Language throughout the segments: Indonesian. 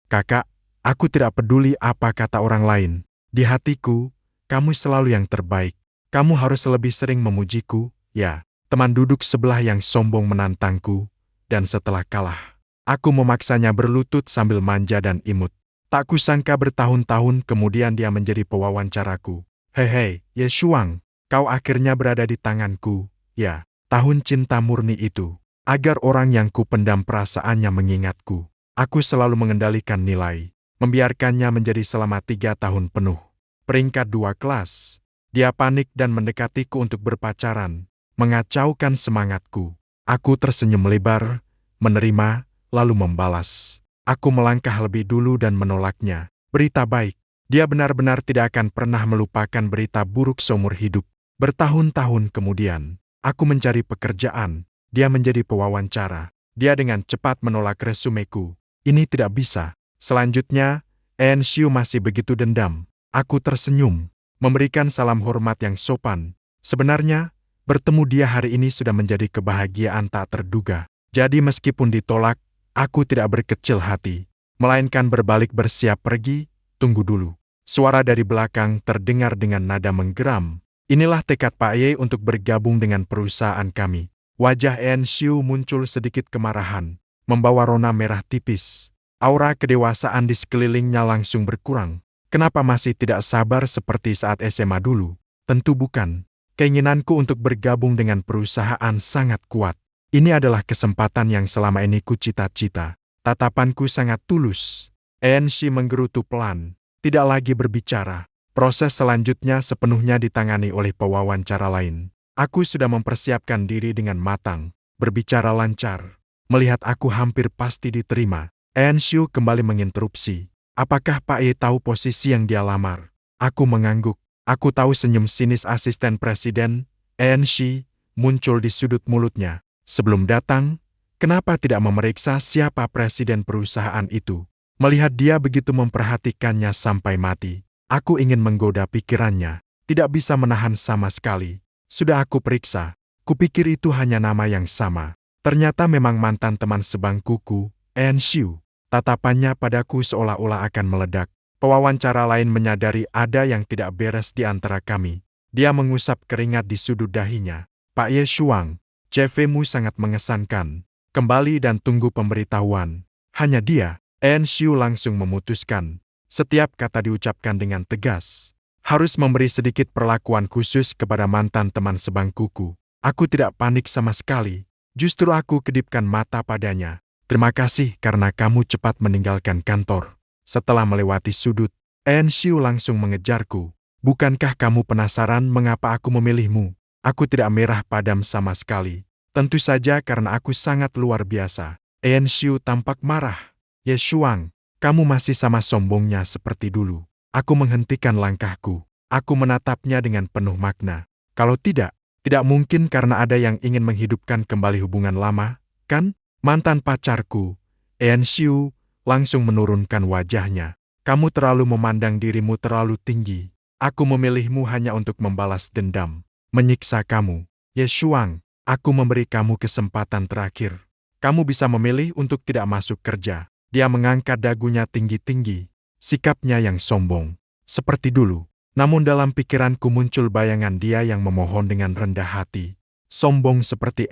Kakak, aku tidak peduli apa kata orang lain. Di hatiku, kamu selalu yang terbaik. Kamu harus lebih sering memujiku, ya. Teman duduk sebelah yang sombong menantangku, dan setelah kalah, aku memaksanya berlutut sambil manja dan imut. Tak kusangka bertahun-tahun kemudian dia menjadi pewawancaraku. Hei, Ye Shuang, kau akhirnya berada di tanganku, ya. Tahun cinta murni itu, agar orang yang kupendam perasaannya mengingatku. Aku selalu mengendalikan nilai, membiarkannya menjadi selama 3 tahun penuh. Peringkat 2 kelas. Dia panik dan mendekatiku untuk berpacaran, mengacaukan semangatku. Aku tersenyum lebar, menerima, lalu membalas. Aku melangkah lebih dulu dan menolaknya. Berita baik, dia benar-benar tidak akan pernah melupakan berita buruk seumur hidup. Bertahun-tahun kemudian, aku mencari pekerjaan, dia menjadi pewawancara. Dia dengan cepat menolak resumeku. Ini tidak bisa. Selanjutnya, Enshiu masih begitu dendam. Aku tersenyum, memberikan salam hormat yang sopan. Sebenarnya, bertemu dia hari ini sudah menjadi kebahagiaan tak terduga. Jadi meskipun ditolak, aku tidak berkecil hati, melainkan berbalik bersiap pergi. Tunggu dulu. Suara dari belakang terdengar dengan nada menggeram. Inilah tekad Pak Ye untuk bergabung dengan perusahaan kami. Wajah Enshiu muncul sedikit kemarahan, membawa rona merah tipis. Aura kedewasaan di sekelilingnya langsung berkurang. Kenapa masih tidak sabar seperti saat SMA dulu? Tentu bukan. Keinginanku untuk bergabung dengan perusahaan sangat kuat. Ini adalah kesempatan yang selama ini ku cita-cita. Tatapanku sangat tulus. Enshi menggerutu pelan, tidak lagi berbicara. Proses selanjutnya sepenuhnya ditangani oleh pewawancara lain. Aku sudah mempersiapkan diri dengan matang, berbicara lancar. Melihat aku hampir pasti diterima, Enshiu kembali menginterupsi. Apakah Pak Ye tahu posisi yang dia lamar? Aku mengangguk. Aku tahu senyum sinis asisten presiden, Enshi, muncul di sudut mulutnya. Sebelum datang, kenapa tidak memeriksa siapa presiden perusahaan itu? Melihat dia begitu memperhatikannya sampai mati, aku ingin menggoda pikirannya. Tidak bisa menahan sama sekali. Sudah aku periksa. Kupikir itu hanya nama yang sama. Ternyata memang mantan teman sebangkuku, Enshiu. Tatapannya padaku seolah-olah akan meledak. Pewawancara lain menyadari ada yang tidak beres di antara kami. Dia mengusap keringat di sudut dahinya. Pak Ye Shuang, CV-mu sangat mengesankan. Kembali dan tunggu pemberitahuan. Hanya dia, Enshiu langsung memutuskan. Setiap kata diucapkan dengan tegas. Harus memberi sedikit perlakuan khusus kepada mantan teman sebangkuku. Aku tidak panik sama sekali. Justru aku kedipkan mata padanya. Terima kasih karena kamu cepat meninggalkan kantor. Setelah melewati sudut, Enshiu langsung mengejarku. Bukankah kamu penasaran mengapa aku memilihmu? Aku tidak merah padam sama sekali. Tentu saja karena aku sangat luar biasa. Enshiu tampak marah. Ye Shuang, kamu masih sama sombongnya seperti dulu. Aku menghentikan langkahku. Aku menatapnya dengan penuh makna. Kalau tidak mungkin karena ada yang ingin menghidupkan kembali hubungan lama, kan? Mantan pacarku, Enshiu, langsung menurunkan wajahnya. Kamu terlalu memandang dirimu terlalu tinggi. Aku memilihmu hanya untuk membalas dendam, menyiksa kamu. Ye Shuang, aku memberi kamu kesempatan terakhir. Kamu bisa memilih untuk tidak masuk kerja. Dia mengangkat dagunya tinggi-tinggi, sikapnya yang sombong, seperti dulu. Namun dalam pikiranku muncul bayangan dia yang memohon dengan rendah hati. Sombong seperti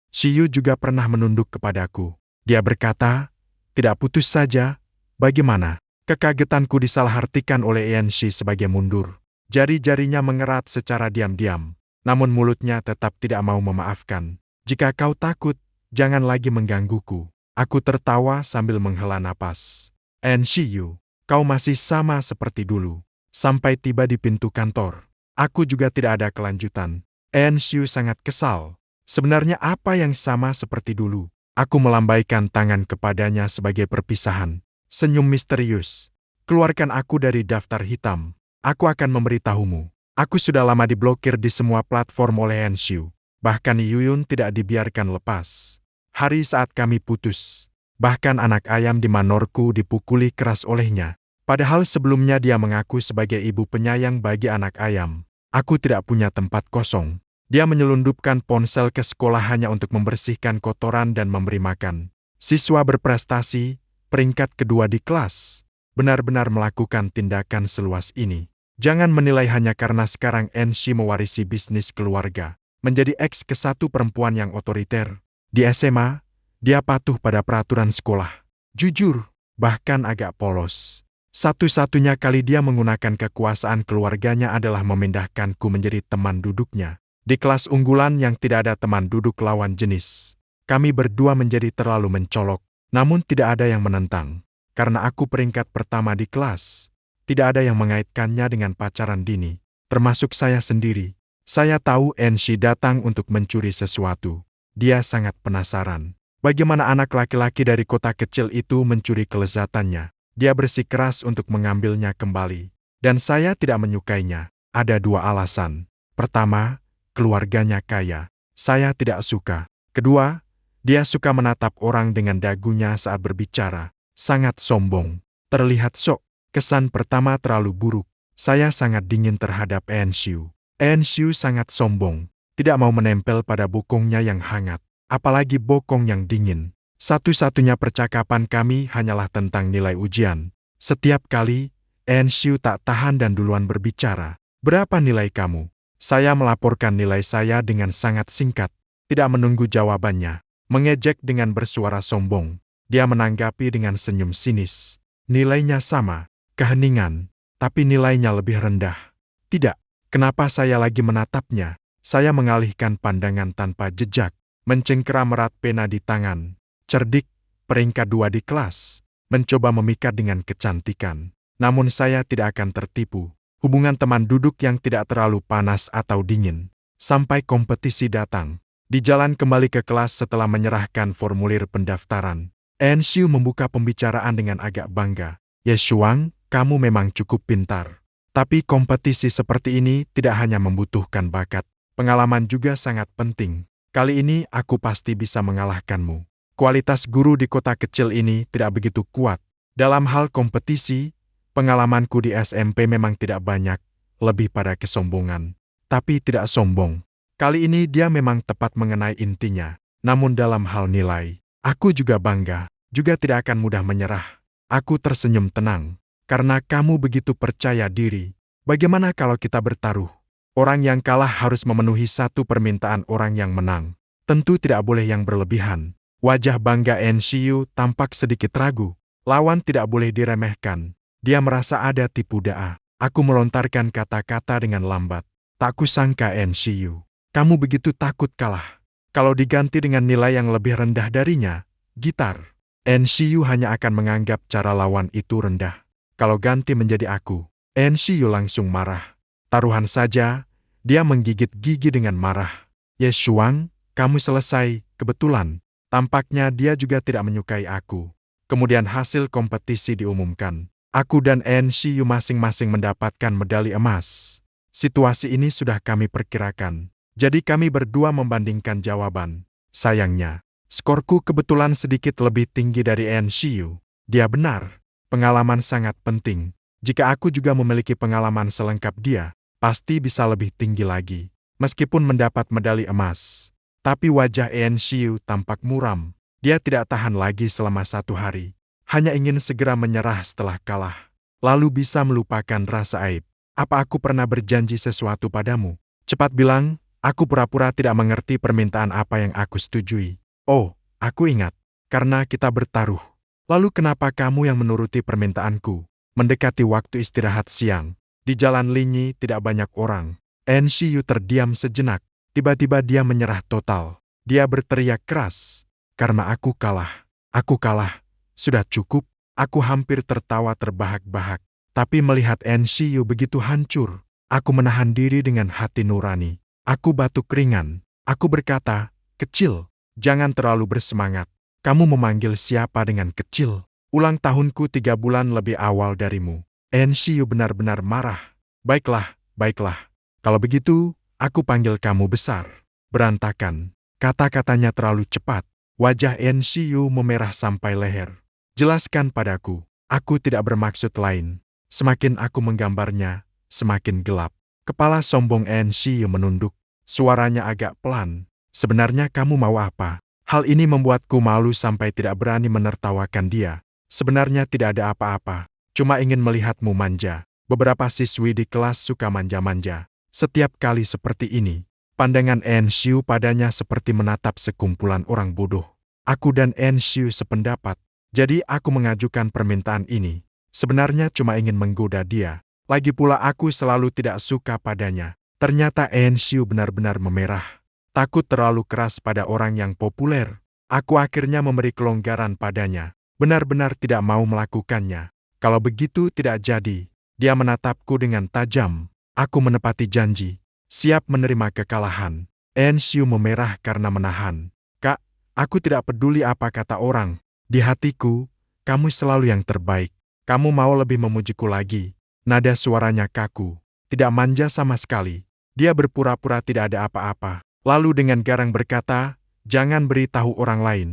Shiyu juga pernah menunduk kepadaku. Dia berkata, tidak putus saja, bagaimana? Kekagetanku disalahartikan oleh Enshi sebagai mundur. Jari-jarinya mengerat secara diam-diam, namun mulutnya tetap tidak mau memaafkan. Jika kau takut, jangan lagi menggangguku. Aku tertawa sambil menghela napas. Shiyu, kau masih sama seperti dulu. Sampai tiba di pintu kantor, aku juga tidak ada kelanjutan. Shiyu sangat kesal. Sebenarnya apa yang sama seperti dulu? Aku melambaikan tangan kepadanya sebagai perpisahan. Senyum misterius. Keluarkan aku dari daftar hitam. Aku akan memberitahumu. Aku sudah lama diblokir di semua platform oleh Enshiu. Bahkan Yuyun tidak dibiarkan lepas. Hari saat kami putus. Bahkan anak ayam di manorku dipukuli keras olehnya. Padahal sebelumnya dia mengaku sebagai ibu penyayang bagi anak ayam. Aku tidak punya tempat kosong. Dia menyelundupkan ponsel ke sekolah hanya untuk membersihkan kotoran dan memberi makan. Siswa berprestasi, peringkat kedua di kelas. Benar-benar melakukan tindakan seluas ini. Jangan menilai hanya karena sekarang Enshi mewarisi bisnis keluarga, menjadi ex ke satu perempuan yang otoriter. Di SMA, dia patuh pada peraturan sekolah. Jujur, bahkan agak polos. Satu-satunya kali dia menggunakan kekuasaan keluarganya adalah memindahkanku menjadi teman duduknya. Di kelas unggulan yang tidak ada teman duduk lawan jenis. Kami berdua menjadi terlalu mencolok, namun tidak ada yang menentang. Karena aku peringkat pertama di kelas, tidak ada yang mengaitkannya dengan pacaran dini, termasuk saya sendiri. Saya tahu Enshi datang untuk mencuri sesuatu. Dia sangat penasaran. Bagaimana anak laki-laki dari kota kecil itu mencuri kelezatannya. Dia bersikeras untuk mengambilnya kembali. Dan saya tidak menyukainya. Ada dua alasan. Pertama, keluarganya kaya. Saya tidak suka. Kedua, dia suka menatap orang dengan dagunya saat berbicara. Sangat sombong. Terlihat sok. Kesan pertama terlalu buruk. Saya sangat dingin terhadap Enshiu. Enshiu sangat sombong. Tidak mau menempel pada bokongnya yang hangat. Apalagi bokong yang dingin. Satu-satunya percakapan kami hanyalah tentang nilai ujian. Setiap kali, Enshiu tak tahan dan duluan berbicara. Berapa nilai kamu? Saya melaporkan nilai saya dengan sangat singkat. Tidak menunggu jawabannya. Mengejek dengan bersuara sombong. Dia menanggapi dengan senyum sinis. Nilainya sama, keheningan, tapi nilainya lebih rendah. Tidak, kenapa saya lagi menatapnya? Saya mengalihkan pandangan tanpa jejak, mencengkeram erat pena di tangan. Cerdik, peringkat 2 di kelas, mencoba memikat dengan kecantikan. Namun saya tidak akan tertipu. Hubungan teman duduk yang tidak terlalu panas atau dingin. Sampai kompetisi datang. Di jalan kembali ke kelas setelah menyerahkan formulir pendaftaran. Enshiu membuka pembicaraan dengan agak bangga. Ye Shuang, kamu memang cukup pintar. Tapi kompetisi seperti ini tidak hanya membutuhkan bakat. Pengalaman juga sangat penting. Kali ini aku pasti bisa mengalahkanmu. Kualitas guru di kota kecil ini tidak begitu kuat. Dalam hal kompetisi, pengalamanku di SMP memang tidak banyak, lebih pada kesombongan. Tapi tidak sombong. Kali ini dia memang tepat mengenai intinya. Namun dalam hal nilai, aku juga bangga, juga tidak akan mudah menyerah. Aku tersenyum tenang, karena kamu begitu percaya diri. Bagaimana kalau kita bertaruh? Orang yang kalah harus memenuhi satu permintaan orang yang menang. Tentu tidak boleh yang berlebihan. Wajah bangga Enshiu tampak sedikit ragu. Lawan tidak boleh diremehkan. Dia merasa ada tipu daya. Aku melontarkan kata-kata dengan lambat. Tak kusangka Enshiu, kamu begitu takut kalah. Kalau diganti dengan nilai yang lebih rendah darinya, gitar, Enshiu hanya akan menganggap cara lawan itu rendah. Kalau ganti menjadi aku, Enshiu langsung marah. Taruhan saja, dia menggigit gigi dengan marah. Ye Shuang, kamu selesai, kebetulan. Tampaknya dia juga tidak menyukai aku. Kemudian hasil kompetisi diumumkan. Aku dan Enshiu masing-masing mendapatkan medali emas. Situasi ini sudah kami perkirakan. Jadi kami berdua membandingkan jawaban. Sayangnya, skorku kebetulan sedikit lebih tinggi dari Enshiu. Dia benar. Pengalaman sangat penting. Jika aku juga memiliki pengalaman selengkap dia, pasti bisa lebih tinggi lagi. Meskipun mendapat medali emas. Tapi wajah Enshiu tampak muram. Dia tidak tahan lagi selama 1 hari. Hanya ingin segera menyerah setelah kalah. Lalu bisa melupakan rasa aib. Apa aku pernah berjanji sesuatu padamu? Cepat bilang. Aku pura-pura tidak mengerti permintaan apa yang aku setujui. Oh, aku ingat. Karena kita bertaruh. Lalu kenapa kamu yang menuruti permintaanku? Mendekati waktu istirahat siang. Di jalan Linyi tidak banyak orang. Enshiu terdiam sejenak. Tiba-tiba dia menyerah total. Dia berteriak keras. Karena aku kalah. Aku kalah. Sudah cukup. Aku hampir tertawa terbahak-bahak. Tapi melihat Enshiu begitu hancur, aku menahan diri dengan hati nurani. Aku batuk ringan. Aku berkata, kecil, jangan terlalu bersemangat. Kamu memanggil siapa dengan kecil? Ulang tahunku 3 bulan lebih awal darimu. Enshiu benar-benar marah. Baiklah, baiklah. Kalau begitu, aku panggil kamu besar. Berantakan. Kata-katanya terlalu cepat. Wajah Enshiu memerah sampai leher. Jelaskan padaku. Aku tidak bermaksud lain. Semakin aku menggambarnya, semakin gelap. Kepala sombong Enshiu menunduk. Suaranya agak pelan. Sebenarnya kamu mau apa? Hal ini membuatku malu sampai tidak berani menertawakan dia. Sebenarnya tidak ada apa-apa, cuma ingin melihatmu manja. Beberapa siswi di kelas suka manja-manja. Setiap kali seperti ini, pandangan Enshu padanya seperti menatap sekumpulan orang bodoh. Aku dan Enshu sependapat, jadi aku mengajukan permintaan ini. Sebenarnya cuma ingin menggoda dia. Lagi pula aku selalu tidak suka padanya. Ternyata Enshu benar-benar memerah. Takut terlalu keras pada orang yang populer. Aku akhirnya memberi kelonggaran padanya. Benar-benar tidak mau melakukannya. Kalau begitu tidak jadi. Dia menatapku dengan tajam. Aku menepati janji. Siap menerima kekalahan. Enshu memerah karena menahan. Kak, aku tidak peduli apa kata orang. Di hatiku, kamu selalu yang terbaik. Kamu mau lebih memujiku lagi. Nada suaranya kaku. Tidak manja sama sekali. Dia berpura-pura tidak ada apa-apa. Lalu dengan garang berkata, jangan beritahu orang lain.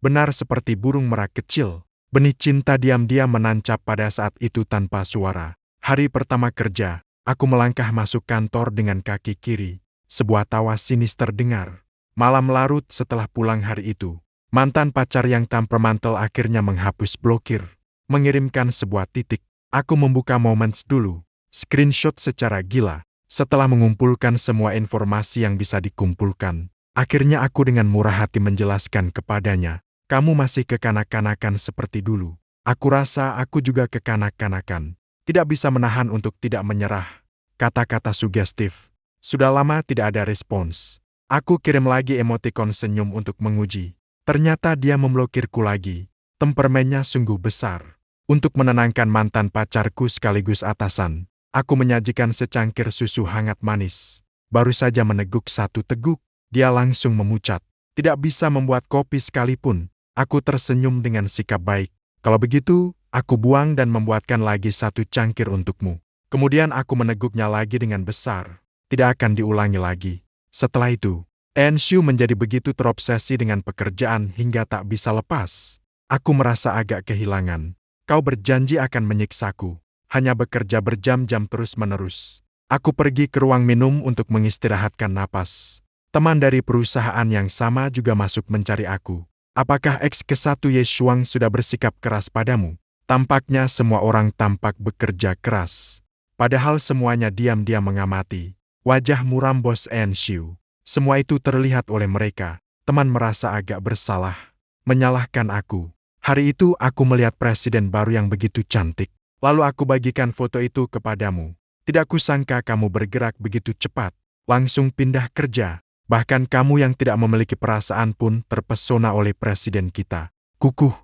Benar seperti burung merak kecil. Benih cinta diam-diam menancap pada saat itu tanpa suara. Hari pertama kerja, aku melangkah masuk kantor dengan kaki kiri. Sebuah tawa sinis terdengar. Malam larut setelah pulang hari itu. Mantan pacar yang temperamental akhirnya menghapus blokir. Mengirimkan sebuah titik. Aku membuka Moments dulu. Screenshot secara gila. Setelah mengumpulkan semua informasi yang bisa dikumpulkan, akhirnya aku dengan murah hati menjelaskan kepadanya. Kamu masih kekanak-kanakan seperti dulu. Aku rasa aku juga kekanak-kanakan. Tidak bisa menahan untuk tidak menyerah. Kata-kata sugestif. Sudah lama tidak ada respons. Aku kirim lagi emotikon senyum untuk menguji. Ternyata dia memblokirku lagi. Temperamennya sungguh besar. Untuk menenangkan mantan pacarku sekaligus atasan, aku menyajikan secangkir susu hangat manis. Baru saja meneguk satu teguk, dia langsung memucat. Tidak bisa membuat kopi sekalipun. Aku tersenyum dengan sikap baik. Kalau begitu, aku buang dan membuatkan lagi satu cangkir untukmu. Kemudian aku meneguknya lagi dengan besar. Tidak akan diulangi lagi. Setelah itu, Enshu menjadi begitu terobsesi dengan pekerjaan hingga tak bisa lepas. Aku merasa agak kehilangan. Kau berjanji akan menyiksaku. Hanya bekerja berjam-jam terus-menerus. Aku pergi ke ruang minum untuk mengistirahatkan napas. Teman dari perusahaan yang sama juga masuk mencari aku. Apakah X ke-1 Ye Shuang sudah bersikap keras padamu? Tampaknya semua orang tampak bekerja keras. Padahal semuanya diam-diam mengamati. Wajah muram bos Enshu. Semua itu terlihat oleh mereka. Teman merasa agak bersalah. Menyalahkan aku. Hari itu aku melihat presiden baru yang begitu cantik. Lalu aku bagikan foto itu kepadamu. Tidak kusangka kamu bergerak begitu cepat. Langsung pindah kerja. Bahkan kamu yang tidak memiliki perasaan pun terpesona oleh presiden kita. Kukuh.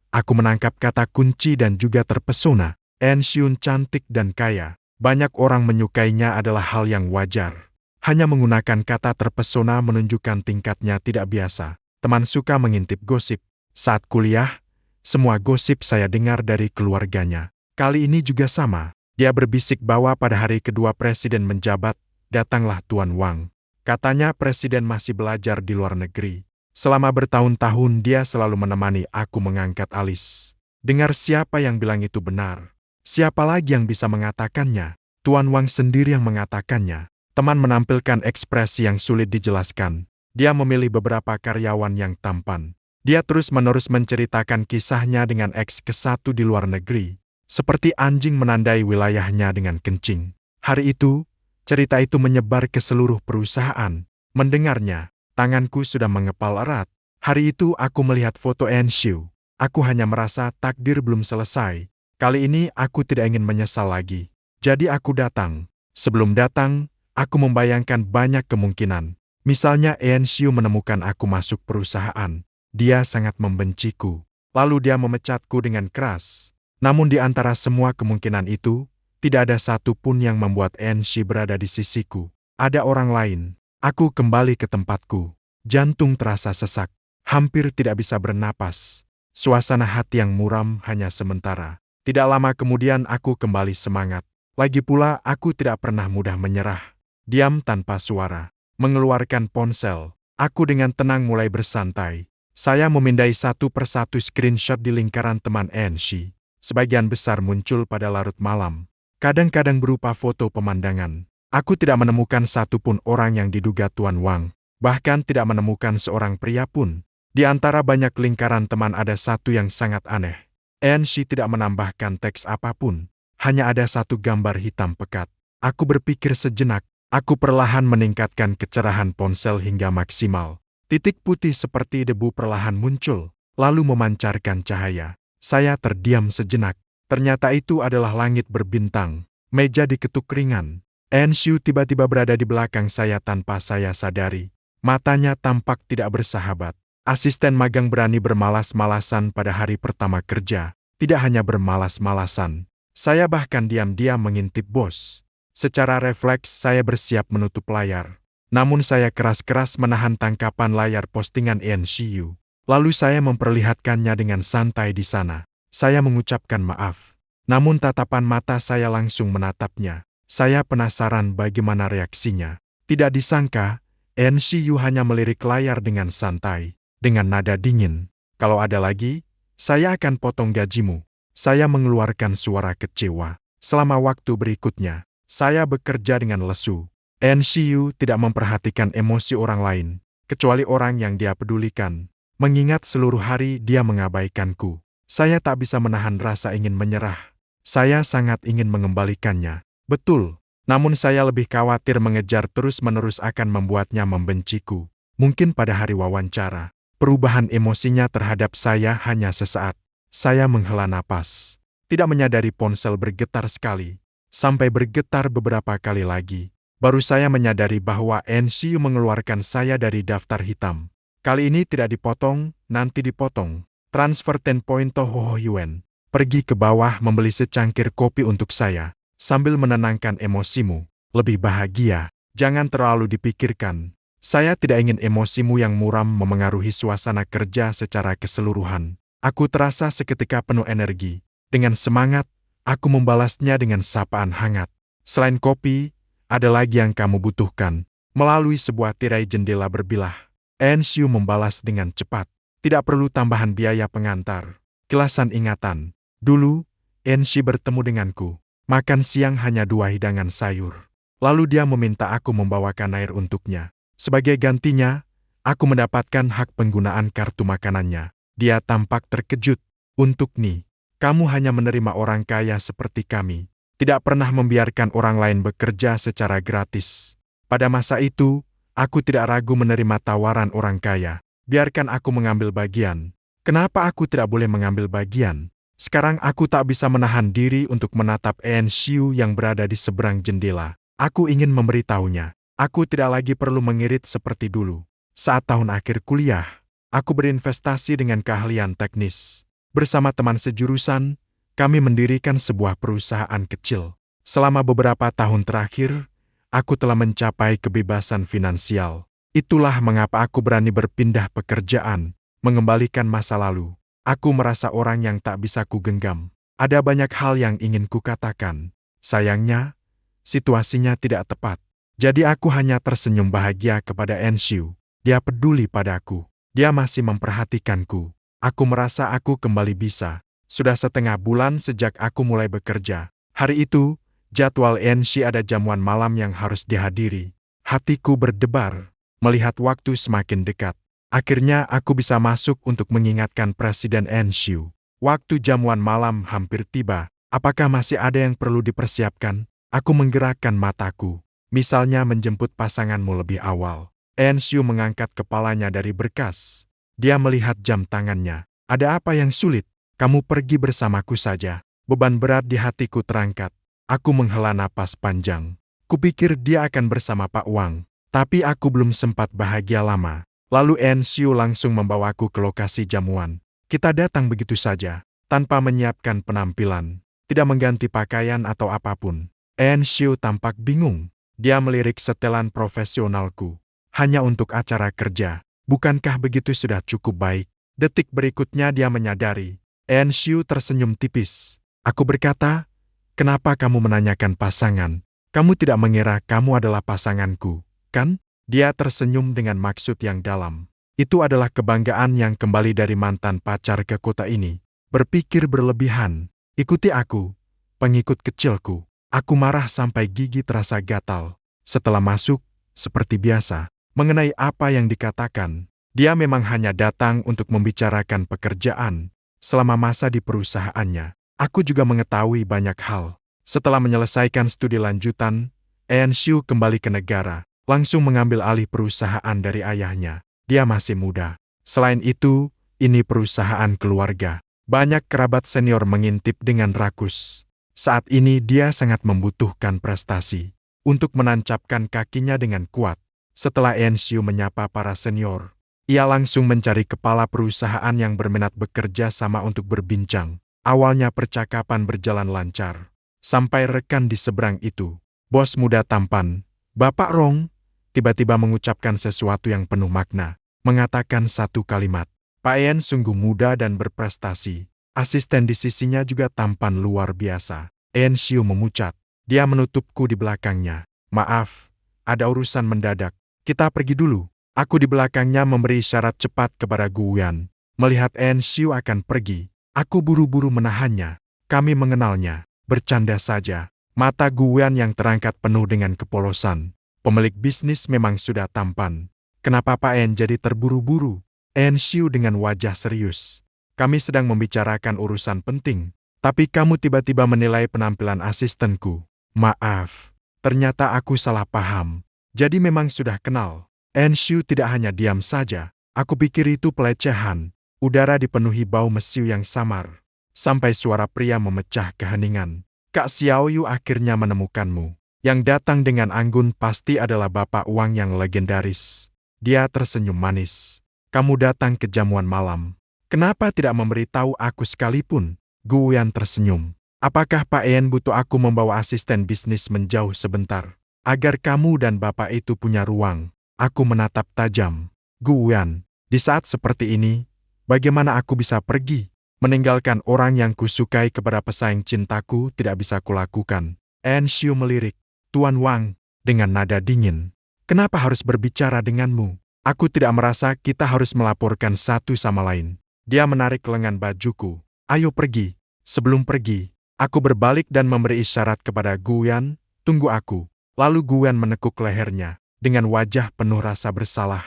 Aku menangkap kata kunci dan juga terpesona. Enshu cantik dan kaya. Banyak orang menyukainya adalah hal yang wajar. Hanya menggunakan kata terpesona menunjukkan tingkatnya tidak biasa. Teman suka mengintip gosip. Saat kuliah, semua gosip saya dengar dari keluarganya. Kali ini juga sama. Dia berbisik bahwa pada hari kedua presiden menjabat, datanglah Tuan Wang. Katanya presiden masih belajar di luar negeri. Selama bertahun-tahun dia selalu menemani aku mengangkat alis. Dengar siapa yang bilang itu benar? Siapa lagi yang bisa mengatakannya? Tuan Wang sendiri yang mengatakannya. Teman menampilkan ekspresi yang sulit dijelaskan. Dia memilih beberapa karyawan yang tampan. Dia terus-menerus menceritakan kisahnya dengan X ke-1 di luar negeri. Seperti anjing menandai wilayahnya dengan kencing. Hari itu, cerita itu menyebar ke seluruh perusahaan. Mendengarnya, tanganku sudah mengepal erat. Hari itu aku melihat foto Enshu. Aku hanya merasa takdir belum selesai. Kali ini aku tidak ingin menyesal lagi. Jadi aku datang. Sebelum datang, aku membayangkan banyak kemungkinan. Misalnya Enshu menemukan aku masuk perusahaan. Dia sangat membenciku. Lalu dia memecatku dengan keras. Namun di antara semua kemungkinan itu, tidak ada satu pun yang membuat Enshu berada di sisiku. Ada orang lain. Aku kembali ke tempatku. Jantung terasa sesak. Hampir tidak bisa bernapas. Suasana hati yang muram hanya sementara. Tidak lama kemudian aku kembali semangat. Lagi pula aku tidak pernah mudah menyerah. Diam tanpa suara. Mengeluarkan ponsel. Aku dengan tenang mulai bersantai. Saya memindai satu persatu screenshot di lingkaran teman Enshu. Sebagian besar muncul pada larut malam. Kadang-kadang berupa foto pemandangan. Aku tidak menemukan satupun orang yang diduga Tuan Wang. Bahkan tidak menemukan seorang pria pun. Di antara banyak lingkaran teman ada satu yang sangat aneh. Enshi tidak menambahkan teks apapun. Hanya ada satu gambar hitam pekat. Aku berpikir sejenak. Aku perlahan meningkatkan kecerahan ponsel hingga maksimal. Titik putih seperti debu perlahan muncul, lalu memancarkan cahaya. Saya terdiam sejenak. Ternyata itu adalah langit berbintang. Meja diketuk ringan. Enshu tiba-tiba berada di belakang saya tanpa saya sadari. Matanya tampak tidak bersahabat. Asisten magang berani bermalas-malasan pada hari pertama kerja. Tidak hanya bermalas-malasan. Saya bahkan diam-diam mengintip bos. Secara refleks saya bersiap menutup layar. Namun saya keras-keras menahan tangkapan layar postingan Enshu. Lalu saya memperlihatkannya dengan santai di sana. Saya mengucapkan maaf. Namun tatapan mata saya langsung menatapnya. Saya penasaran bagaimana reaksinya. Tidak disangka, Enshu hanya melirik layar dengan santai. Dengan nada dingin, "Kalau ada lagi, saya akan potong gajimu." Saya mengeluarkan suara kecewa. Selama waktu berikutnya, saya bekerja dengan lesu. Enshu tidak memperhatikan emosi orang lain, kecuali orang yang dia pedulikan. Mengingat seluruh hari dia mengabaikanku, saya tak bisa menahan rasa ingin menyerah. Saya sangat ingin mengembalikannya. Betul, namun saya lebih khawatir mengejar terus-menerus akan membuatnya membenciku. Mungkin pada hari wawancara, perubahan emosinya terhadap saya hanya sesaat. Saya menghela napas. Tidak menyadari ponsel bergetar sekali. Sampai bergetar beberapa kali lagi. Baru saya menyadari bahwa Enshu mengeluarkan saya dari daftar hitam. Kali ini tidak dipotong, nanti dipotong. Transfer 10 Toho Yuan. Pergi ke bawah membeli secangkir kopi untuk saya. Sambil menenangkan emosimu. Lebih bahagia. Jangan terlalu dipikirkan. Saya tidak ingin emosimu yang muram memengaruhi suasana kerja secara keseluruhan. Aku terasa seketika penuh energi. Dengan semangat, aku membalasnya dengan sapaan hangat. Selain kopi, ada lagi yang kamu butuhkan. Melalui sebuah tirai jendela berbilah, Enshu membalas dengan cepat. Tidak perlu tambahan biaya pengantar. Kilasan ingatan. Dulu, Enshu bertemu denganku. Makan siang hanya 2 hidangan sayur. Lalu dia meminta aku membawakan air untuknya. Sebagai gantinya, aku mendapatkan hak penggunaan kartu makanannya. Dia tampak terkejut. Untuk Ni, kamu hanya menerima orang kaya seperti kami. Tidak pernah membiarkan orang lain bekerja secara gratis. Pada masa itu, aku tidak ragu menerima tawaran orang kaya. Biarkan aku mengambil bagian. Kenapa aku tidak boleh mengambil bagian? Sekarang aku tak bisa menahan diri untuk menatap Enshu yang berada di seberang jendela. Aku ingin memberitahunya. Aku tidak lagi perlu mengirit seperti dulu. Saat tahun akhir kuliah, aku berinvestasi dengan keahlian teknis. Bersama teman sejurusan, kami mendirikan sebuah perusahaan kecil. Selama beberapa tahun terakhir, aku telah mencapai kebebasan finansial. Itulah mengapa aku berani berpindah pekerjaan, mengembalikan masa lalu. Aku merasa orang yang tak bisa kugenggam. Ada banyak hal yang ingin kukatakan. Sayangnya, situasinya tidak tepat. Jadi aku hanya tersenyum bahagia kepada Enshu. Dia peduli padaku. Dia masih memperhatikanku. Aku merasa aku kembali bisa. Sudah setengah bulan sejak aku mulai bekerja. Hari itu, jadwal Enshu ada jamuan malam yang harus dihadiri. Hatiku berdebar. Melihat waktu semakin dekat. Akhirnya aku bisa masuk untuk mengingatkan Presiden Enshu. Waktu jamuan malam hampir tiba. Apakah masih ada yang perlu dipersiapkan? Aku menggerakkan mataku. Misalnya menjemput pasanganmu lebih awal. Enshu mengangkat kepalanya dari berkas. Dia melihat jam tangannya. Ada apa yang sulit? Kamu pergi bersamaku saja. Beban berat di hatiku terangkat. Aku menghela napas panjang. Kupikir dia akan bersama Pak Wang. Tapi aku belum sempat bahagia lama. Lalu Enshu langsung membawaku ke lokasi jamuan. Kita datang begitu saja, tanpa menyiapkan penampilan. Tidak mengganti pakaian atau apapun. Enshu tampak bingung. Dia melirik setelan profesionalku. Hanya untuk acara kerja. Bukankah begitu sudah cukup baik? Detik berikutnya dia menyadari. Enshu tersenyum tipis. Aku berkata, "Kenapa kamu menanyakan pasangan? Kamu tidak mengira kamu adalah pasanganku, kan?" Dia tersenyum dengan maksud yang dalam. Itu adalah kebanggaan yang kembali dari mantan pacar ke kota ini. Berpikir berlebihan. Ikuti aku, pengikut kecilku. Aku marah sampai gigi terasa gatal. Setelah masuk, seperti biasa, mengenai apa yang dikatakan, dia memang hanya datang untuk membicarakan pekerjaan. selama masa di perusahaannya. Aku juga mengetahui banyak hal. Setelah menyelesaikan studi lanjutan, Enshu kembali ke negara, langsung mengambil alih perusahaan dari ayahnya. Dia masih muda. Selain itu, ini perusahaan keluarga. Banyak kerabat senior mengintip dengan rakus. Saat ini dia sangat membutuhkan prestasi untuk menancapkan kakinya dengan kuat. Setelah Enshu menyapa para senior, ia langsung mencari kepala perusahaan yang berminat bekerja sama untuk berbincang. Awalnya percakapan berjalan lancar. Sampai rekan di seberang itu, bos muda tampan, Bapak Rong, tiba-tiba mengucapkan sesuatu yang penuh makna. Mengatakan satu kalimat, Pak En sungguh muda dan berprestasi. Asisten di sisinya juga tampan luar biasa. Enshu memucat. Dia menutupku di belakangnya. Maaf, ada urusan mendadak. Kita pergi dulu. Aku di belakangnya memberi isyarat cepat kepada Guyan. Melihat Enshu akan pergi, aku buru-buru menahannya. Kami mengenalnya. Bercanda saja. Mata Guyan yang terangkat penuh dengan kepolosan. Pemilik bisnis memang sudah tampan. Kenapa Pak En jadi terburu-buru? Enshu dengan wajah serius. Kami sedang membicarakan urusan penting. Tapi kamu tiba-tiba menilai penampilan asistenku. Maaf, ternyata aku salah paham. Jadi memang sudah kenal. Enshu tidak hanya diam saja. Aku pikir itu pelecehan. Udara dipenuhi bau mesiu yang samar. Sampai suara pria memecah keheningan. Kak Xiaoyu akhirnya menemukanmu. Yang datang dengan anggun pasti adalah Bapak Wang yang legendaris. Dia tersenyum manis. Kamu datang ke jamuan malam. Kenapa tidak memberitahu aku sekalipun? Guyan tersenyum. Apakah Pak En butuh aku membawa asisten bisnis menjauh sebentar? Agar kamu dan Bapak itu punya ruang. Aku menatap tajam. Guyan, di saat seperti ini, bagaimana aku bisa pergi? Meninggalkan orang yang kusukai kepada pesaing cintaku tidak bisa kulakukan. Enshu melirik. Tuan Wang, dengan nada dingin. Kenapa harus berbicara denganmu? Aku tidak merasa kita harus melaporkan satu sama lain. Dia menarik lengan bajuku. Ayo pergi. Sebelum pergi, aku berbalik dan memberi isyarat kepada Guyan, tunggu aku. Lalu Guyan menekuk lehernya, dengan wajah penuh rasa bersalah.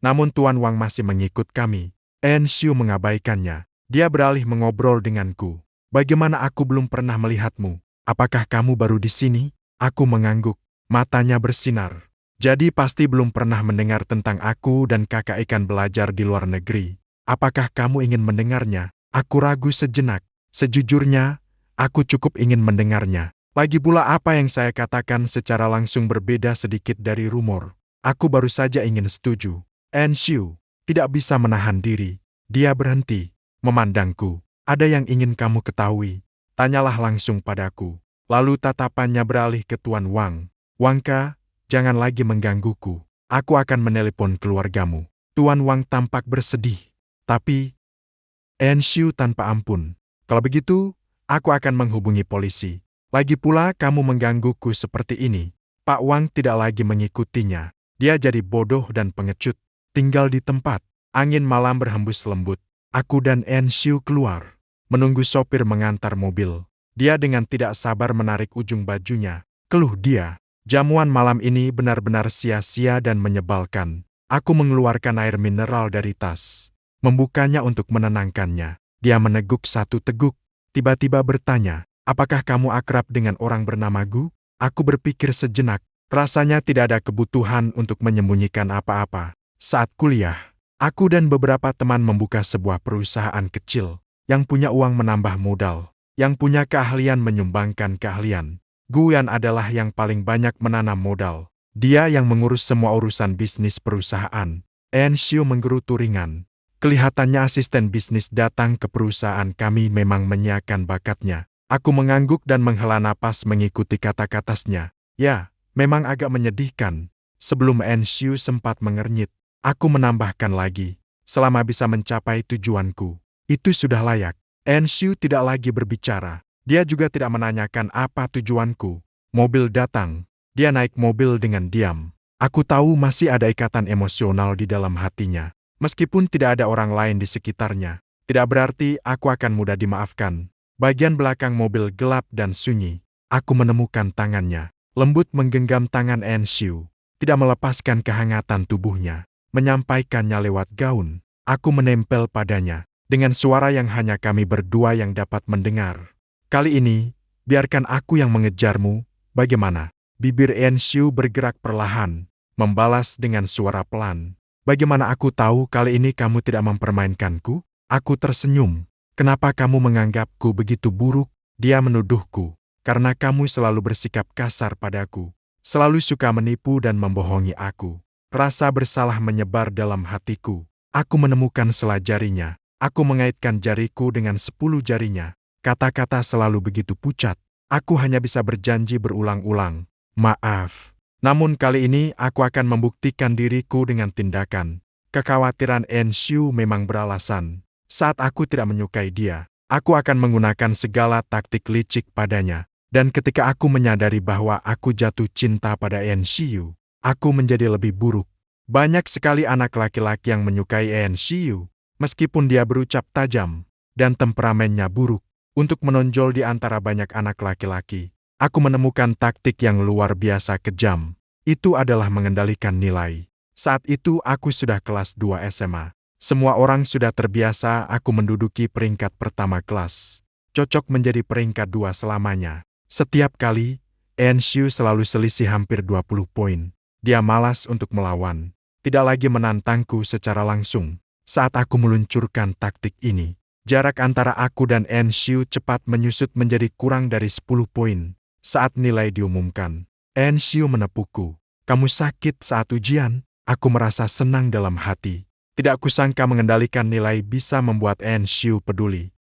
Namun Tuan Wang masih mengikut kami. Enshu mengabaikannya. Dia beralih mengobrol denganku. Bagaimana aku belum pernah melihatmu? Apakah kamu baru di sini? Aku mengangguk. Matanya bersinar. Jadi pasti belum pernah mendengar tentang aku dan kakak ikan belajar di luar negeri. Apakah kamu ingin mendengarnya? Aku ragu sejenak. Sejujurnya, aku cukup ingin mendengarnya. Lagi pula apa yang saya katakan secara langsung berbeda sedikit dari rumor. Aku baru saja ingin setuju. Enshu tidak bisa menahan diri. Dia berhenti, memandangku. Ada yang ingin kamu ketahui. Tanyalah langsung padaku. Lalu tatapannya beralih ke Tuan Wang. Wangka, jangan lagi menggangguku. Aku akan menelepon keluargamu. Tuan Wang tampak bersedih. Tapi, Enshu tanpa ampun. Kalau begitu, aku akan menghubungi polisi. Lagi pula kamu menggangguku seperti ini. Pak Wang tidak lagi mengikutinya. Dia jadi bodoh dan pengecut. Tinggal di tempat. Angin malam berhembus lembut. Aku dan Enshu keluar. Menunggu sopir mengantar mobil. Dia dengan tidak sabar menarik ujung bajunya. Keluh dia. Jamuan malam ini benar-benar sia-sia dan menyebalkan. Aku mengeluarkan air mineral dari tas. Membukanya untuk menenangkannya. Dia meneguk satu teguk. Tiba-tiba bertanya, apakah kamu akrab dengan orang bernama Gu? Aku berpikir sejenak. Rasanya tidak ada kebutuhan untuk menyembunyikan apa-apa. Saat kuliah, aku dan beberapa teman membuka sebuah perusahaan kecil. Yang punya uang menambah modal. Yang punya keahlian menyumbangkan keahlian. Guyan adalah yang paling banyak menanam modal. Dia yang mengurus semua urusan bisnis perusahaan. Enshu menggerutu ringan. Kelihatannya asisten bisnis datang ke perusahaan kami memang menyiapkan bakatnya. Aku mengangguk dan menghela napas mengikuti kata-katanya. Ya, memang agak menyedihkan. Sebelum Enshu sempat mengernyit, aku menambahkan lagi. Selama bisa mencapai tujuanku, itu sudah layak. Enshu tidak lagi berbicara. Dia juga tidak menanyakan apa tujuanku. Mobil datang. Dia naik mobil dengan diam. Aku tahu masih ada ikatan emosional di dalam hatinya. Meskipun tidak ada orang lain di sekitarnya, tidak berarti aku akan mudah dimaafkan. Bagian belakang mobil gelap dan sunyi. Aku menemukan tangannya. Lembut menggenggam tangan Enshu. Tidak melepaskan kehangatan tubuhnya. Menyampaikannya lewat gaun. Aku menempel padanya. dengan suara yang hanya kami berdua yang dapat mendengar. Kali ini, biarkan aku yang mengejarmu, bagaimana? Bibir Enshu bergerak perlahan, membalas dengan suara pelan. Bagaimana aku tahu kali ini kamu tidak mempermainkanku? Aku tersenyum. Kenapa kamu menganggapku begitu buruk? Dia menuduhku, karena kamu selalu bersikap kasar padaku. Selalu suka menipu dan membohongi aku. Rasa bersalah menyebar dalam hatiku. Aku menemukan sela jarinya. Aku mengaitkan jariku dengan 10 jarinya. Kata-kata selalu begitu pucat. Aku hanya bisa berjanji berulang-ulang. Maaf. Namun kali ini aku akan membuktikan diriku dengan tindakan. Kekhawatiran Enshu memang beralasan. Saat aku tidak menyukai dia, aku akan menggunakan segala taktik licik padanya. Dan ketika aku menyadari bahwa aku jatuh cinta pada Enshu, aku menjadi lebih buruk. Banyak sekali anak laki-laki yang menyukai Enshu, meskipun dia berucap tajam dan temperamennya buruk. Untuk menonjol di antara banyak anak laki-laki, aku menemukan taktik yang luar biasa kejam. Itu adalah mengendalikan nilai. Saat itu aku sudah kelas 2 SMA. Semua orang sudah terbiasa aku menduduki peringkat pertama kelas. Cocok menjadi peringkat 2 selamanya. Setiap kali, Enshu selalu selisih hampir 20 poin. Dia malas untuk melawan. Tidak lagi menantangku secara langsung. Saat aku meluncurkan taktik ini, jarak antara aku dan Enshu cepat menyusut menjadi kurang dari 10 poin. Saat nilai diumumkan, Enshu menepukku. Kamu sakit saat ujian? Aku merasa senang dalam hati. Tidak kusangka mengendalikan nilai bisa membuat Enshu peduli.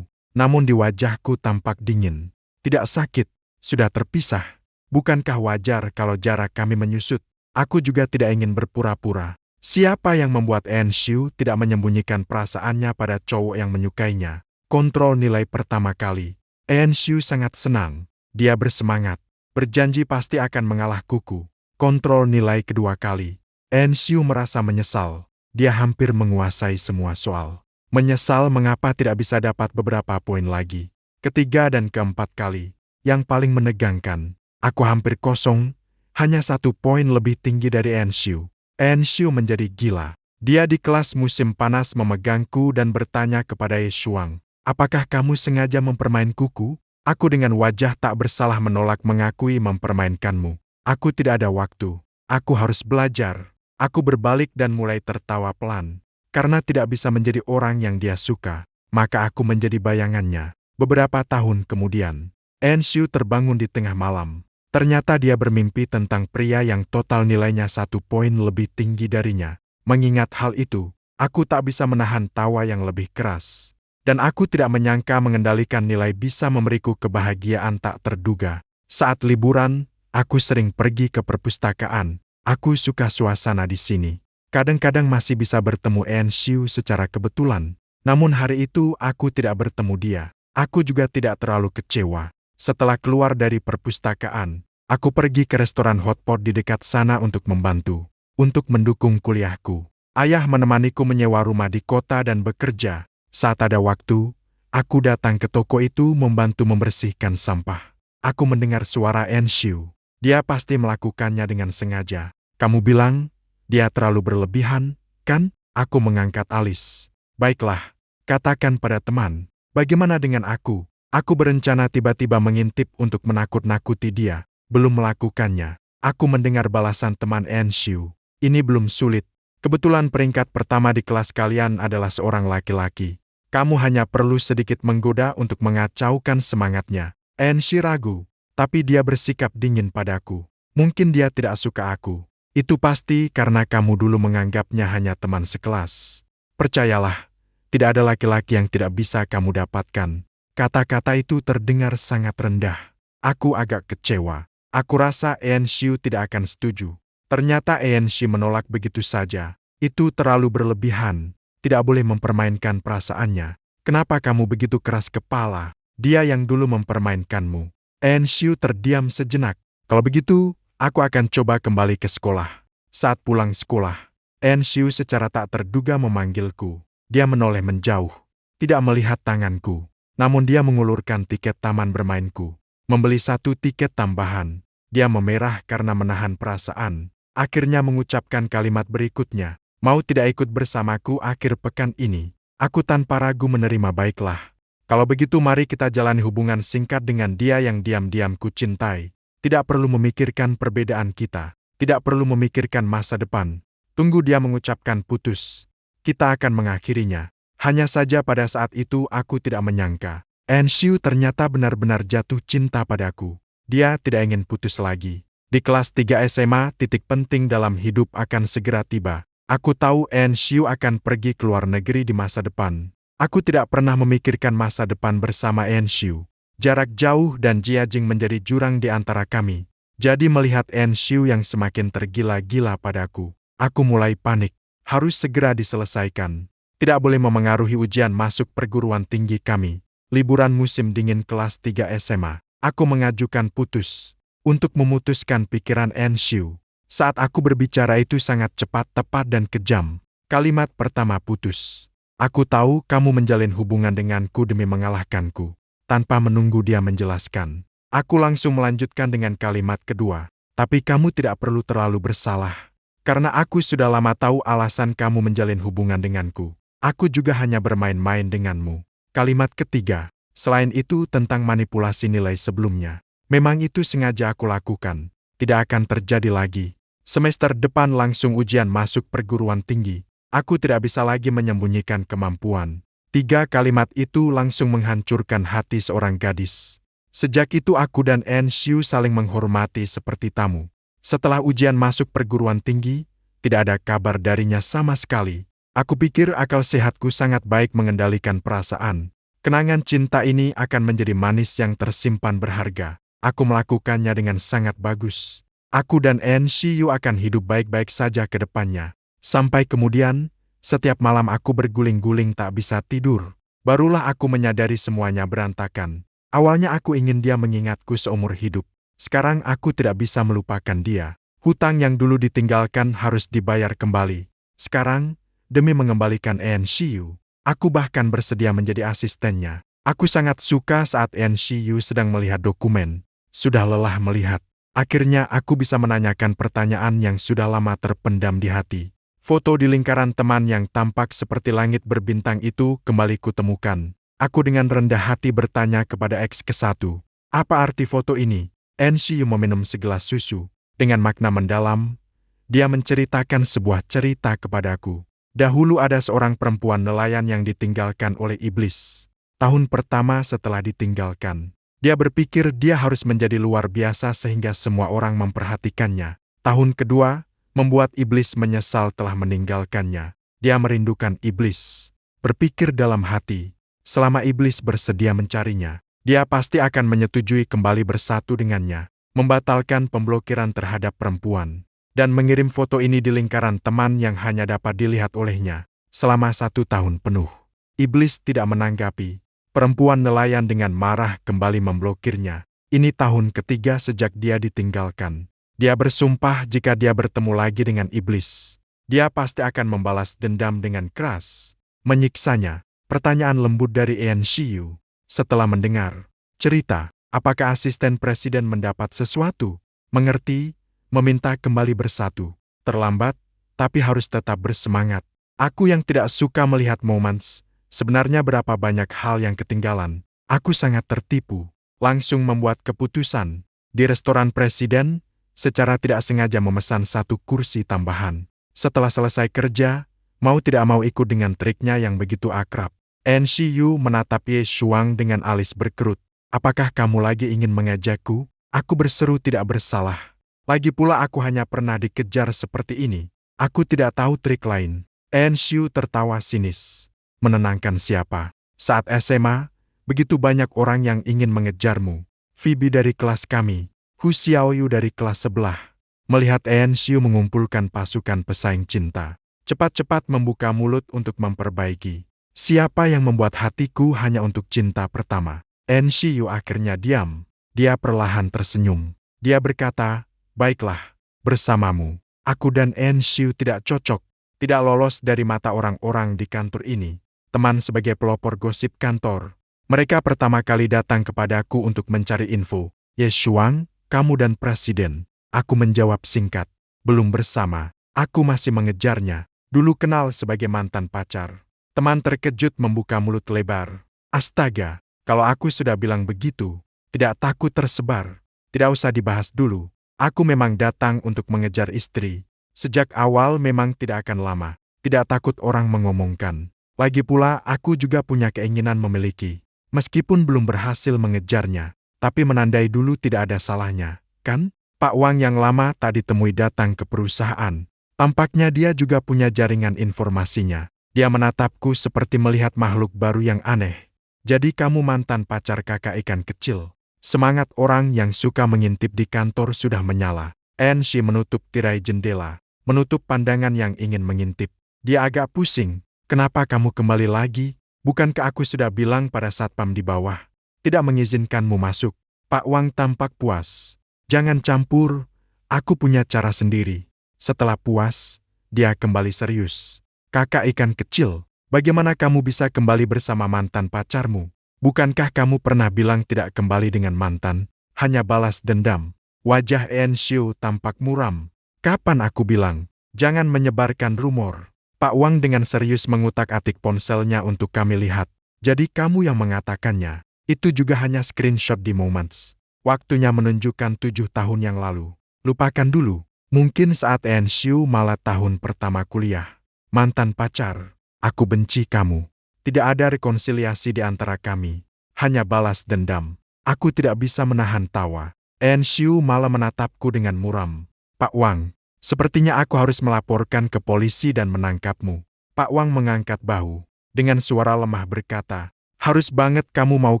Namun di wajahku tampak dingin. Tidak sakit, sudah terpisah. Bukankah wajar kalau jarak kami menyusut? Aku juga tidak ingin berpura-pura. Siapa yang membuat Enshu tidak menyembunyikan perasaannya pada cowok yang menyukainya? Kontrol nilai pertama kali. Enshu sangat senang. Dia bersemangat. Berjanji pasti akan mengalah kuku. Kontrol nilai kedua kali. Enshu merasa menyesal. Dia hampir menguasai semua soal. Menyesal mengapa tidak bisa dapat beberapa poin lagi. Ketiga dan keempat kali. Yang paling menegangkan. Aku hampir kosong. Hanya 1 poin lebih tinggi dari Enshu. Enshu menjadi gila. Dia di kelas musim panas memegangku dan bertanya kepada Shuang, apakah kamu sengaja mempermainkuku? Aku dengan wajah tak bersalah menolak mengakui mempermainkanmu. Aku tidak ada waktu. Aku harus belajar. Aku berbalik dan mulai tertawa pelan. Karena tidak bisa menjadi orang yang dia suka, maka aku menjadi bayangannya. Beberapa tahun kemudian, Enshu terbangun di tengah malam. Ternyata dia bermimpi tentang pria yang total nilainya 1 poin lebih tinggi darinya. Mengingat hal itu, aku tak bisa menahan tawa yang lebih keras. Dan aku tidak menyangka mengendalikan nilai bisa memberiku kebahagiaan tak terduga. Saat liburan, aku sering pergi ke perpustakaan. Aku suka suasana di sini. Kadang-kadang masih bisa bertemu Enshu secara kebetulan. Namun hari itu aku tidak bertemu dia. Aku juga tidak terlalu kecewa. Setelah keluar dari perpustakaan, aku pergi ke restoran hotpot di dekat sana untuk membantu, untuk mendukung kuliahku. Ayah menemaniku menyewa rumah di kota dan bekerja. Saat ada waktu, aku datang ke toko itu membantu membersihkan sampah. Aku mendengar suara Enshu. Dia pasti melakukannya dengan sengaja. Kamu bilang, dia terlalu berlebihan, kan? Aku mengangkat alis. Baiklah, katakan pada teman, bagaimana dengan aku? Aku berencana tiba-tiba mengintip untuk menakut-nakuti dia. Belum melakukannya. Aku mendengar balasan teman Enshu. Ini belum sulit. Kebetulan peringkat pertama di kelas kalian adalah seorang laki-laki. Kamu hanya perlu sedikit menggoda untuk mengacaukan semangatnya. Enshu ragu, tapi dia bersikap dingin padaku. Mungkin dia tidak suka aku. Itu pasti karena kamu dulu menganggapnya hanya teman sekelas. Percayalah, tidak ada laki-laki yang tidak bisa kamu dapatkan. Kata-kata itu terdengar sangat rendah. Aku agak kecewa. Aku rasa Enshu tidak akan setuju. Ternyata Enshu menolak begitu saja. Itu terlalu berlebihan. Tidak boleh mempermainkan perasaannya. Kenapa kamu begitu keras kepala? Dia yang dulu mempermainkanmu. Enshu terdiam sejenak. Kalau begitu, aku akan coba kembali ke sekolah. Saat pulang sekolah, Enshu secara tak terduga memanggilku. Dia menoleh menjauh. Tidak melihat tanganku. Namun dia mengulurkan tiket taman bermainku. Membeli 1 tiket tambahan. Dia memerah karena menahan perasaan. Akhirnya mengucapkan kalimat berikutnya. Mau tidak ikut bersamaku akhir pekan ini? Aku tanpa ragu menerima. Baiklah. Kalau begitu mari kita jalani hubungan singkat dengan dia yang diam-diam ku cintai. Tidak perlu memikirkan perbedaan kita. Tidak perlu memikirkan masa depan. Tunggu dia mengucapkan putus. Kita akan mengakhirinya. Hanya saja pada saat itu aku tidak menyangka. Enshiu ternyata benar-benar jatuh cinta padaku. Dia tidak ingin putus lagi. Di kelas 3 SMA, titik penting dalam hidup akan segera tiba. Aku tahu Enshiu akan pergi ke luar negeri di masa depan. Aku tidak pernah memikirkan masa depan bersama Enshiu. Jarak jauh dan Jiajing menjadi jurang di antara kami. Jadi melihat Enshiu yang semakin tergila-gila padaku, aku mulai panik. Harus segera diselesaikan. Tidak boleh memengaruhi ujian masuk perguruan tinggi kami. Liburan musim dingin kelas 3 SMA. Aku mengajukan putus. Untuk memutuskan pikiran Enshiu. Saat aku berbicara itu sangat cepat, tepat, dan kejam. Kalimat pertama putus. Aku tahu kamu menjalin hubungan denganku demi mengalahkanku. Tanpa menunggu dia menjelaskan. Aku langsung melanjutkan dengan kalimat kedua. Tapi kamu tidak perlu terlalu bersalah. Karena aku sudah lama tahu alasan kamu menjalin hubungan denganku. Aku juga hanya bermain-main denganmu. Kalimat ketiga. Selain itu tentang manipulasi nilai sebelumnya. Memang itu sengaja aku lakukan. Tidak akan terjadi lagi. Semester depan langsung ujian masuk perguruan tinggi. Aku tidak bisa lagi menyembunyikan kemampuan. 3 kalimat itu langsung menghancurkan hati seorang gadis. Sejak itu aku dan Enshiu saling menghormati seperti tamu. Setelah ujian masuk perguruan tinggi, tidak ada kabar darinya sama sekali. Aku pikir akal sehatku sangat baik mengendalikan perasaan. Kenangan cinta ini akan menjadi manis yang tersimpan berharga. Aku melakukannya dengan sangat bagus. Aku dan Enshiu akan hidup baik-baik saja ke depannya. Sampai kemudian, setiap malam aku berguling-guling tak bisa tidur. Barulah aku menyadari semuanya berantakan. Awalnya aku ingin dia mengingatku seumur hidup. Sekarang aku tidak bisa melupakan dia. Hutang yang dulu ditinggalkan harus dibayar kembali. Sekarang, demi mengembalikan Enshiu, aku bahkan bersedia menjadi asistennya. Aku sangat suka saat Enshiu sedang melihat dokumen. Sudah lelah melihat. Akhirnya aku bisa menanyakan pertanyaan yang sudah lama terpendam di hati. Foto di lingkaran teman yang tampak seperti langit berbintang itu kembali kutemukan. Aku dengan rendah hati bertanya kepada X ke-1. Apa arti foto ini? Enshiu meminum segelas susu. Dengan makna mendalam, dia menceritakan sebuah cerita kepadaku. Dahulu ada seorang perempuan nelayan yang ditinggalkan oleh iblis. Tahun pertama setelah ditinggalkan, dia berpikir dia harus menjadi luar biasa sehingga semua orang memperhatikannya. Tahun kedua, membuat iblis menyesal telah meninggalkannya. Dia merindukan iblis. Berpikir dalam hati, selama iblis bersedia mencarinya, dia pasti akan menyetujui kembali bersatu dengannya, membatalkan pemblokiran terhadap perempuan, dan mengirim foto ini di lingkaran teman yang hanya dapat dilihat olehnya. Selama 1 tahun penuh, iblis tidak menanggapi. Perempuan nelayan dengan marah kembali memblokirnya. Ini tahun ketiga sejak dia ditinggalkan. Dia bersumpah jika dia bertemu lagi dengan iblis, dia pasti akan membalas dendam dengan keras, menyiksanya. Pertanyaan lembut dari Enshiu. Setelah mendengar cerita, apakah asisten presiden mendapat sesuatu? Mengerti, meminta kembali bersatu. Terlambat, tapi harus tetap bersemangat. Aku yang tidak suka melihat moments. Sebenarnya berapa banyak hal yang ketinggalan. Aku sangat tertipu. Langsung membuat keputusan. Di restoran presiden, secara tidak sengaja memesan 1 kursi tambahan. Setelah selesai kerja, mau tidak mau ikut dengan triknya yang begitu akrab. Enshiu menatap Ye Shuang dengan alis berkerut. Apakah kamu lagi ingin mengejakku? Aku berseru tidak bersalah. Lagi pula aku hanya pernah dikejar seperti ini. Aku tidak tahu trik lain. Enshiu tertawa sinis. Menenangkan siapa? Saat SMA, begitu banyak orang yang ingin mengejarmu. Phoebe dari kelas kami, Hu Xiaoyu dari kelas sebelah. Melihat Enshiu mengumpulkan pasukan pesaing cinta, cepat-cepat membuka mulut untuk memperbaiki. Siapa yang membuat hatiku hanya untuk cinta pertama? Enshiu akhirnya diam. Dia perlahan tersenyum. Dia berkata, baiklah, bersamamu. Aku dan Enshiu tidak cocok, tidak lolos dari mata orang-orang di kantor ini. Teman sebagai pelopor gosip kantor. Mereka pertama kali datang kepadaku untuk mencari info. Ye Shuang, kamu dan presiden. Aku menjawab singkat. Belum bersama. Aku masih mengejarnya. Dulu kenal sebagai mantan pacar. Teman terkejut membuka mulut lebar. Astaga, kalau aku sudah bilang begitu, tidak takut tersebar. Tidak usah dibahas dulu. Aku memang datang untuk mengejar istri. Sejak awal memang tidak akan lama. Tidak takut orang mengomongkan. Lagi pula aku juga punya keinginan memiliki. Meskipun belum berhasil mengejarnya, tapi menandai dulu tidak ada salahnya, kan? Pak Wang yang lama tak ditemui datang ke perusahaan. Tampaknya dia juga punya jaringan informasinya. Dia menatapku seperti melihat makhluk baru yang aneh. Jadi kamu mantan pacar kakak ikan kecil. Semangat orang yang suka mengintip di kantor sudah menyala. Enshi menutup tirai jendela, menutup pandangan yang ingin mengintip. Dia agak pusing. Kenapa kamu kembali lagi? Bukankah aku sudah bilang pada satpam di bawah? Tidak mengizinkanmu masuk. Pak Wang tampak puas. Jangan campur, aku punya cara sendiri. Setelah puas, dia kembali serius. Kakak ikan kecil, bagaimana kamu bisa kembali bersama mantan pacarmu? Bukankah kamu pernah bilang tidak kembali dengan mantan, hanya balas dendam? Wajah Enshiu tampak muram. Kapan aku bilang, jangan menyebarkan rumor? Pak Wang dengan serius mengutak-atik ponselnya untuk kami lihat. Jadi kamu yang mengatakannya. Itu juga hanya screenshot di Moments. Waktunya menunjukkan 7 tahun yang lalu. Lupakan dulu. Mungkin saat Enshiu malah tahun pertama kuliah. Mantan pacar. Aku benci kamu. Tidak ada rekonsiliasi di antara kami. Hanya balas dendam. Aku tidak bisa menahan tawa. Enshiu malah menatapku dengan muram. Pak Wang, sepertinya aku harus melaporkan ke polisi dan menangkapmu. Pak Wang mengangkat bahu. Dengan suara lemah berkata, harus banget kamu mau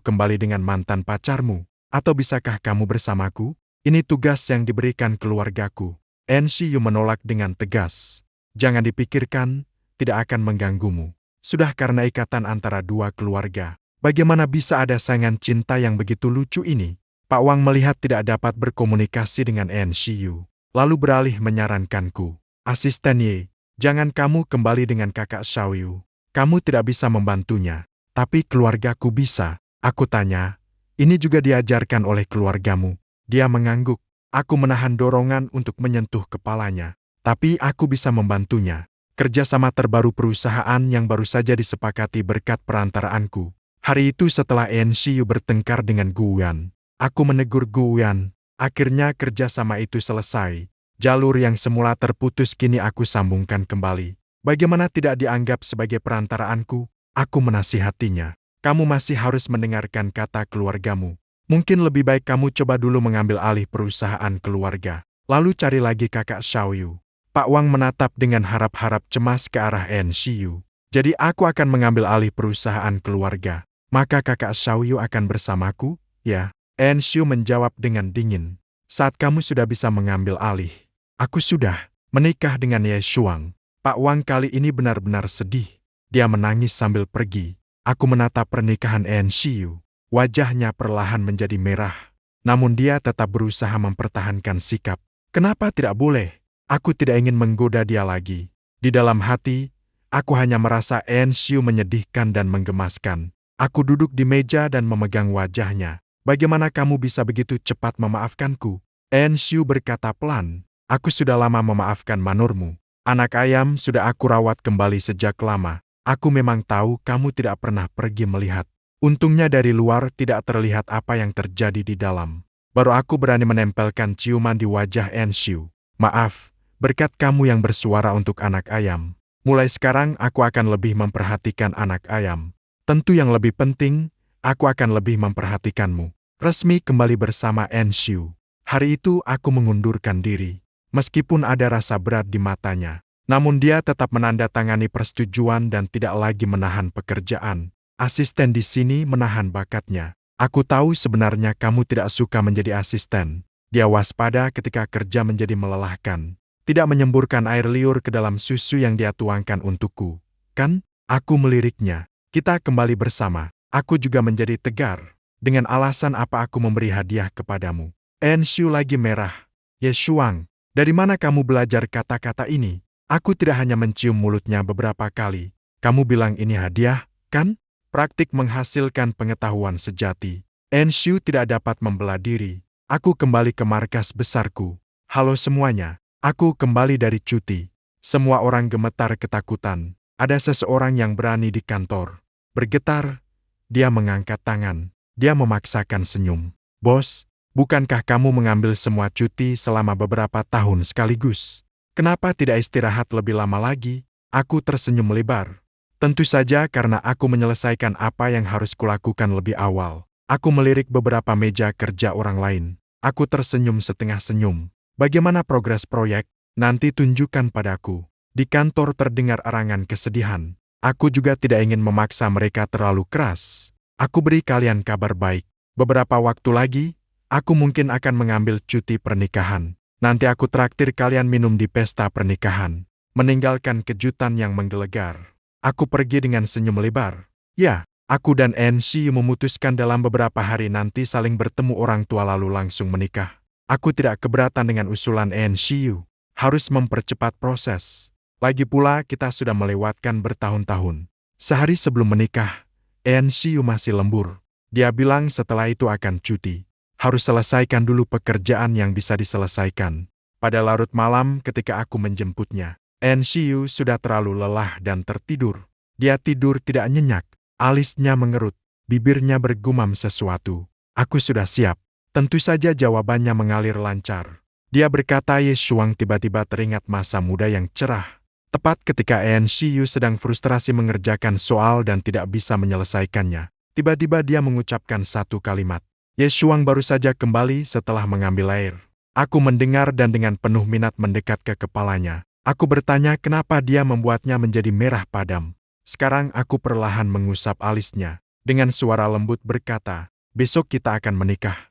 kembali dengan mantan pacarmu? Atau bisakah kamu bersamaku? Ini tugas yang diberikan keluargaku. Enshiu menolak dengan tegas. Jangan dipikirkan, tidak akan mengganggumu. Sudah karena ikatan antara dua keluarga. Bagaimana bisa ada saingan cinta yang begitu lucu ini? Pak Wang melihat tidak dapat berkomunikasi dengan Enshiu. Lalu beralih menyarankanku. Asisten Ye, jangan kamu kembali dengan kakak Xiaoyu. Kamu tidak bisa membantunya. Tapi keluargaku bisa. Aku tanya, ini juga diajarkan oleh keluargamu. Dia mengangguk. Aku menahan dorongan untuk menyentuh kepalanya. Tapi aku bisa membantunya. Kerjasama terbaru perusahaan yang baru saja disepakati berkat perantaraanku. Hari itu setelah Enshiu bertengkar dengan Guyan. Aku menegur Guyan. Akhirnya kerjasama itu selesai. Jalur yang semula terputus kini aku sambungkan kembali. Bagaimana tidak dianggap sebagai perantaraanku? Aku menasihatinya. Kamu masih harus mendengarkan kata keluargamu. Mungkin lebih baik kamu coba dulu mengambil alih perusahaan keluarga. Lalu cari lagi kakak Xiaoyu. Pak Wang menatap dengan harap-harap cemas ke arah Enshiu. Jadi aku akan mengambil alih perusahaan keluarga. Maka kakak Xiaoyu akan bersamaku, ya? Enshiu menjawab dengan dingin. Saat kamu sudah bisa mengambil alih. Aku sudah menikah dengan Ye Shuang. Pak Wang kali ini benar-benar sedih. Dia menangis sambil pergi. Aku menatap pernikahan Enshiu. Wajahnya perlahan menjadi merah. Namun dia tetap berusaha mempertahankan sikap. Kenapa tidak boleh? Aku tidak ingin menggoda dia lagi. Di dalam hati, aku hanya merasa Enshiu menyedihkan dan menggemaskan. Aku duduk di meja dan memegang wajahnya. Bagaimana kamu bisa begitu cepat memaafkanku? Enshiu berkata pelan. Aku sudah lama memaafkan manurmu. Anak ayam sudah aku rawat kembali sejak lama. Aku memang tahu kamu tidak pernah pergi melihat. Untungnya dari luar tidak terlihat apa yang terjadi di dalam. Baru aku berani menempelkan ciuman di wajah Enshiu. Maaf, berkat kamu yang bersuara untuk anak ayam. Mulai sekarang aku akan lebih memperhatikan anak ayam. Tentu yang lebih penting, aku akan lebih memperhatikanmu. Resmi kembali bersama Enshiu. Hari itu aku mengundurkan diri. Meskipun ada rasa berat di matanya. Namun dia tetap menandatangani persetujuan dan tidak lagi menahan pekerjaan. Asisten di sini menahan bakatnya. Aku tahu sebenarnya kamu tidak suka menjadi asisten. Dia waspada ketika kerja menjadi melelahkan. Tidak menyemburkan air liur ke dalam susu yang dia tuangkan untukku. Kan? Aku meliriknya. Kita kembali bersama. Aku juga menjadi tegar. Dengan alasan apa aku memberi hadiah kepadamu. Enshiu lagi merah. Ye Shuang, dari mana kamu belajar kata-kata ini? Aku tidak hanya mencium mulutnya beberapa kali. Kamu bilang ini hadiah, kan? Praktik menghasilkan pengetahuan sejati. Enshiu tidak dapat membela diri. Aku kembali ke markas besarku. Halo semuanya, aku kembali dari cuti. Semua orang gemetar ketakutan. Ada seseorang yang berani di kantor. Bergetar, dia mengangkat tangan. Dia memaksakan senyum. Bos, bukankah kamu mengambil semua cuti selama beberapa tahun sekaligus? Kenapa tidak istirahat lebih lama lagi? Aku tersenyum lebar. Tentu saja karena aku menyelesaikan apa yang harus kulakukan lebih awal. Aku melirik beberapa meja kerja orang lain. Aku tersenyum setengah senyum. Bagaimana progres proyek? Nanti tunjukkan padaku. Di kantor terdengar arangan kesedihan. Aku juga tidak ingin memaksa mereka terlalu keras. Aku beri kalian kabar baik. Beberapa waktu lagi, aku mungkin akan mengambil cuti pernikahan. Nanti aku traktir kalian minum di pesta pernikahan. Meninggalkan kejutan yang menggelegar. Aku pergi dengan senyum lebar. Ya, aku dan NCU memutuskan dalam beberapa hari nanti saling bertemu orang tua lalu langsung menikah. Aku tidak keberatan dengan usulan NCU. Harus mempercepat proses. Lagi pula kita sudah melewatkan bertahun-tahun. Sehari sebelum menikah, NCU masih lembur. Dia bilang setelah itu akan cuti. Harus selesaikan dulu pekerjaan yang bisa diselesaikan. Pada larut malam ketika aku menjemputnya, NCU sudah terlalu lelah dan tertidur. Dia tidur tidak nyenyak, alisnya mengerut, bibirnya bergumam sesuatu. Aku sudah siap. Tentu saja jawabannya mengalir lancar. Dia berkata Ye Shuang tiba-tiba teringat masa muda yang cerah. Tepat ketika NCU sedang frustrasi mengerjakan soal dan tidak bisa menyelesaikannya. Tiba-tiba dia mengucapkan satu kalimat. Ye Shuang baru saja kembali setelah mengambil air. Aku mendengar dan dengan penuh minat mendekat ke kepalanya. Aku bertanya kenapa dia membuatnya menjadi merah padam. Sekarang aku perlahan mengusap alisnya. Dengan suara lembut berkata, besok kita akan menikah.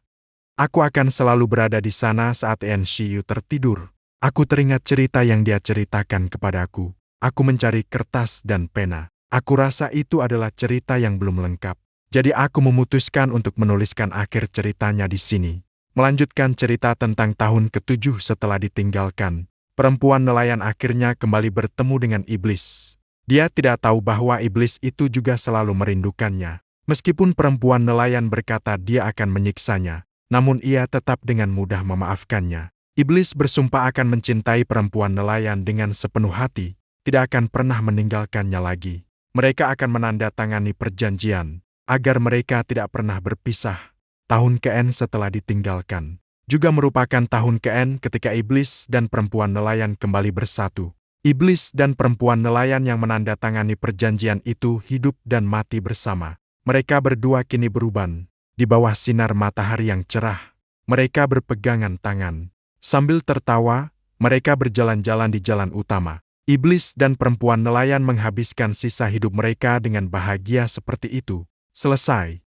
Aku akan selalu berada di sana saat NCU tertidur. Aku teringat cerita yang dia ceritakan kepadaku. Aku mencari kertas dan pena. Aku rasa itu adalah cerita yang belum lengkap. Jadi aku memutuskan untuk menuliskan akhir ceritanya di sini. Melanjutkan cerita tentang tahun ke-7 setelah ditinggalkan. Perempuan nelayan akhirnya kembali bertemu dengan iblis. Dia tidak tahu bahwa iblis itu juga selalu merindukannya. Meskipun perempuan nelayan berkata dia akan menyiksanya, namun ia tetap dengan mudah memaafkannya. Iblis bersumpah akan mencintai perempuan nelayan dengan sepenuh hati, tidak akan pernah meninggalkannya lagi. Mereka akan menandatangani perjanjian, agar mereka tidak pernah berpisah. Tahun ke-N setelah ditinggalkan, juga merupakan tahun ke-N ketika iblis dan perempuan nelayan kembali bersatu. Iblis dan perempuan nelayan yang menandatangani perjanjian itu hidup dan mati bersama. Mereka berdua kini beruban, di bawah sinar matahari yang cerah. Mereka berpegangan tangan. Sambil tertawa, mereka berjalan-jalan di jalan utama. Iblis dan perempuan nelayan menghabiskan sisa hidup mereka dengan bahagia seperti itu. Selesai.